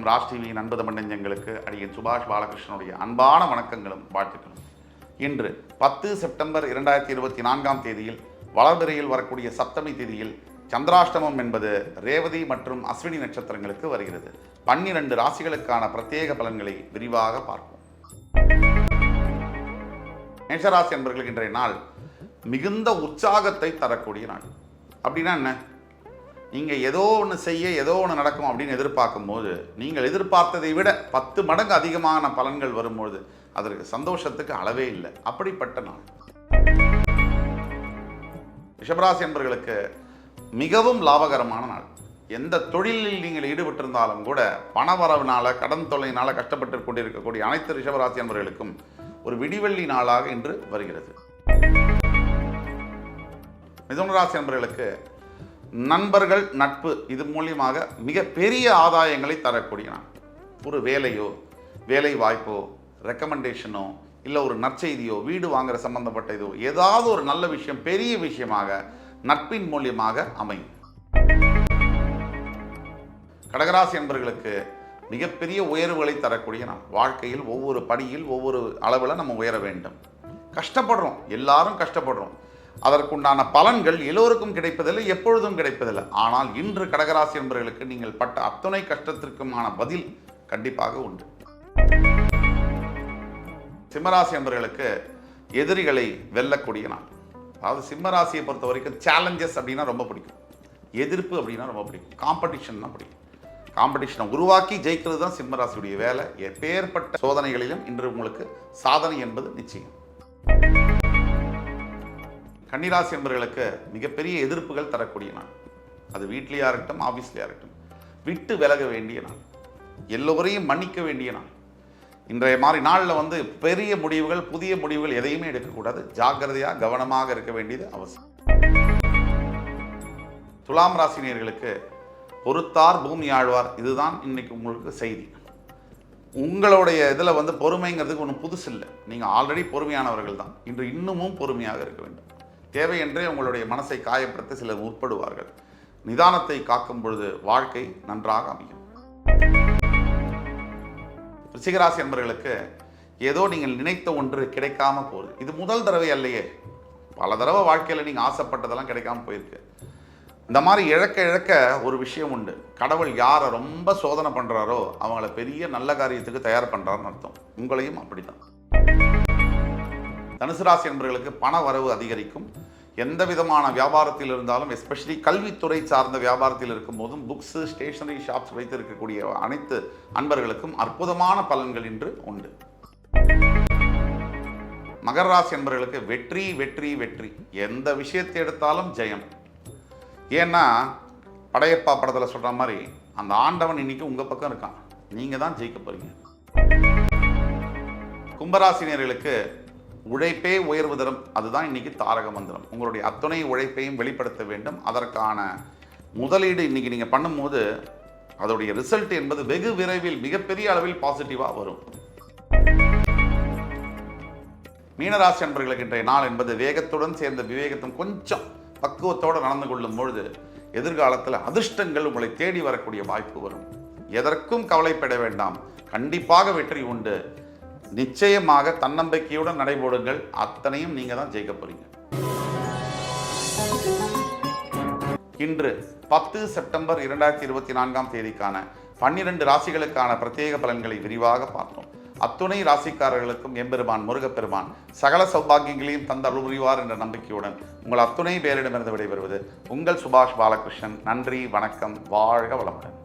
Raj TV அன்பு தமிழ் நெஞ்சங்களுக்கு அடியன் சுபாஷ் பாலகிருஷ்ணனுடைய அன்பான வணக்கங்களும் வாழ்த்துக்களும். இன்று 10 செப்டம்பர் 2024 தேதியில் வளர்பிறையில் வரக்கூடிய சப்தமி தேதியில் சந்திராஷ்டமம் என்பது ரேவதி மற்றும் அஸ்வினி நட்சத்திரங்களுக்கு வருகிறது. 12 ராசிகளுக்கான பிரத்யேக பலன்களை விரிவாக பார்ப்போம். மேஷராசி என்பவர்களுக்கு இன்றைய நாள் மிகுந்த உற்சாகத்தை தரக்கூடிய நாள். அப்படின்னா என்ன? நீங்கள் ஏதோ ஒன்று செய்ய ஏதோ ஒன்று நடக்கும் அப்படின்னு எதிர்பார்க்கும் போது நீங்கள் எதிர்பார்த்ததை விட 10 மடங்கு அதிகமான பலன்கள் வரும்போது அதற்கு சந்தோஷத்துக்கு அளவே இல்லை. அப்படிப்பட்ட நாள். ரிஷபராசி என்பவர்களுக்கு மிகவும் லாபகரமான நாள். எந்த தொழிலில் நீங்கள் ஈடுபட்டிருந்தாலும் கூட பணவரவினால கடன் தொல்லையினால கஷ்டப்பட்டு கொண்டிருக்கக்கூடிய அனைத்து ரிஷபராசி என்பவர்களுக்கும் ஒரு விடிவெள்ளி நாளாக இன்று வருகிறது. மிதுனராசி என்பவர்களுக்கு நண்பர்கள் நட்பு இது மூலியமாக மிக பெரிய ஆதாயங்களை தரக்கூடிய நாள். ஒரு வேலையோ வேலை வாய்ப்போ ரெக்கமெண்டேஷனோ இல்லை ஒரு நற்செய்தியோ வீடு வாங்குற சம்பந்தப்பட்ட இதோ ஏதாவது ஒரு நல்ல விஷயம் பெரிய விஷயமாக நட்பின் மூலியமாக அமையும். கடகராசி என்பவர்களுக்கு மிகப்பெரிய உயர்வுகளை தரக்கூடிய நாள். வாழ்க்கையில் ஒவ்வொரு படியில் ஒவ்வொரு அளவில் நம்ம உயர வேண்டும். கஷ்டப்படுறோம், எல்லாரும் கஷ்டப்படுறோம். அதற்குண்டான பலன்கள் எல்லோருக்கும் கிடைப்பதில்லை, எப்பொழுதும் கிடைப்பதில்லை. ஆனால் இன்று கடகராசி என்பவர்களுக்கு நீங்கள் பட்ட அத்தனை கஷ்டத்திற்குமான பதில் கண்டிப்பாக உண்டு. சிம்மராசி என்பவர்களுக்கு எதிரிகளை வெல்லக்கூடிய நாள். அதாவது சிம்மராசியை பொறுத்த வரைக்கும் சேலஞ்சஸ் அப்படின்னா ரொம்ப பிடிக்கும், எதிர்ப்பு அப்படின்னா ரொம்ப பிடிக்கும், காம்படிஷன் தான் பிடிக்கும். காம்படிஷனை உருவாக்கி ஜெயிக்கிறது தான் சிம்மராசியுடைய வேலை. எப்பேற்பட்ட சோதனைகளிலும் இன்று உங்களுக்கு சாதனை என்பது நிச்சயம். கன்னிராசி என்பவர்களுக்கு மிகப்பெரிய எதிர்ப்புகள் தரக்கூடிய நாள். அது வீட்லேயா இருக்கட்டும், ஆஃபீஸ்லையா இருக்கட்டும், விட்டு விலக வேண்டிய நாள், எல்லோரையும் மன்னிக்க வேண்டிய நாள். இன்றைய மாதிரி நாளில் பெரிய முடிவுகள் புதிய முடிவுகள் எதையுமே எடுக்கக்கூடாது. ஜாக்கிரதையாக கவனமாக இருக்க வேண்டியது அவசியம். துலாம் ராசினியர்களுக்கு பொறுத்தார் பூமி ஆழ்வார், இதுதான் இன்னைக்கு உங்களுக்கு செய்தி. உங்களுடைய இதில் பொறுமைங்கிறதுக்கு ஒன்றும் புதுசு இல்லை. நீங்கள் ஆல்ரெடி பொறுமையானவர்கள் தான். இன்று இன்னமும் பொறுமையாக இருக்க வேண்டும். தேவையென்றே உங்களுடைய மனசை காயப்படுத்த சிலர் முற்படுவார்கள். நிதானத்தை காக்கும் பொழுது வாழ்க்கை நன்றாக அமையும். ரிஷிகராசி என்பவர்களுக்கு ஏதோ நீங்கள் நினைத்த ஒன்று கிடைக்காம போகுது. இது முதல் தடவை அல்லையே, பல தடவை வாழ்க்கையில் நீங்கள் ஆசைப்பட்டதெல்லாம் கிடைக்காம போயிருக்கு. இந்த மாதிரி இழக்க இழக்க ஒரு விஷயம் உண்டு. கடவுள் யாரை ரொம்ப சோதனை பண்ணுறாரோ அவங்கள பெரிய நல்ல காரியத்துக்கு தயார் பண்ணுறாருன்னு அர்த்தம். உங்களையும் அப்படித்தான். தனுசு ராசி என்பவர்களுக்கு பண வரவு அதிகரிக்கும். எந்த விதமான வியாபாரத்தில் இருந்தாலும், எஸ்பெஷலி கல்வித்துறை சார்ந்த வியாபாரத்தில் இருக்கும் போதும், புக்ஸு ஸ்டேஷனரி ஷாப்ஸ் வைத்திருக்கக்கூடிய அனைத்து அன்பர்களுக்கும் அற்புதமான பலன்கள் இன்று உண்டு. மகர ராசி என்பவர்களுக்கு வெற்றி வெற்றி வெற்றி. எந்த விஷயத்தை எடுத்தாலும் ஜெயம். ஏன்னா படையப்பா படத்தில் சொல்கிற மாதிரி அந்த ஆண்டவன் இன்னைக்கு உங்கள் பக்கம் இருக்கான், நீங்கள் தான் ஜெயிக்க போறீங்க. கும்பராசினியர்களுக்கு உழைப்பே உயர்வு தரும், அதுதான் இன்னைக்கு தாரக மந்திரம். உங்களுடைய அத்தனை உழைப்பையும் வெளிப்படுத்த வேண்டும். அதற்கான முதலீடு இன்னைக்கு நீங்கள் பண்ணும்போது அதோடைய ரிசல்ட் என்பது வெகு விரைவில் மிகப்பெரிய அளவில் பாசிட்டிவாக வரும். மீனராசி என்பவர்களுக்கு இன்றைய நாள் என்பது வேகத்துடன் சேர்ந்த விவேகத்தும் கொஞ்சம் பக்குவத்தோடு நடந்து கொள்ளும் பொழுது எதிர்காலத்தில் அதிர்ஷ்டங்கள் உங்களை தேடி வரக்கூடிய வாய்ப்பு வரும். எதற்கும் கவலைப்பட வேண்டாம், கண்டிப்பாக வெற்றி உண்டு. நிச்சயமாக தன்னம்பிக்கையுடன் நடைபோடுங்கள். அத்தனையும் நீங்க தான் ஜெயிக்க போறீங்க. இன்று 10 செப்டம்பர் 2024 தேதிக்கான 12 ராசிகளுக்கான பிரத்யேக பலன்களை விரிவாக பார்த்தோம். அத்துணை ராசிக்காரர்களுக்கும் எம்பெருமான் முருகப்பெருமான் சகல சௌபாகியங்களையும் தந்த அருள் புரிவார் என்ற நம்பிக்கையுடன் உங்கள் அத்துணை பேரிடமிருந்து விடைபெறுவது உங்கள் சுபாஷ் பாலகிருஷ்ணன். நன்றி, வணக்கம், வாழ்க வளமுடன்.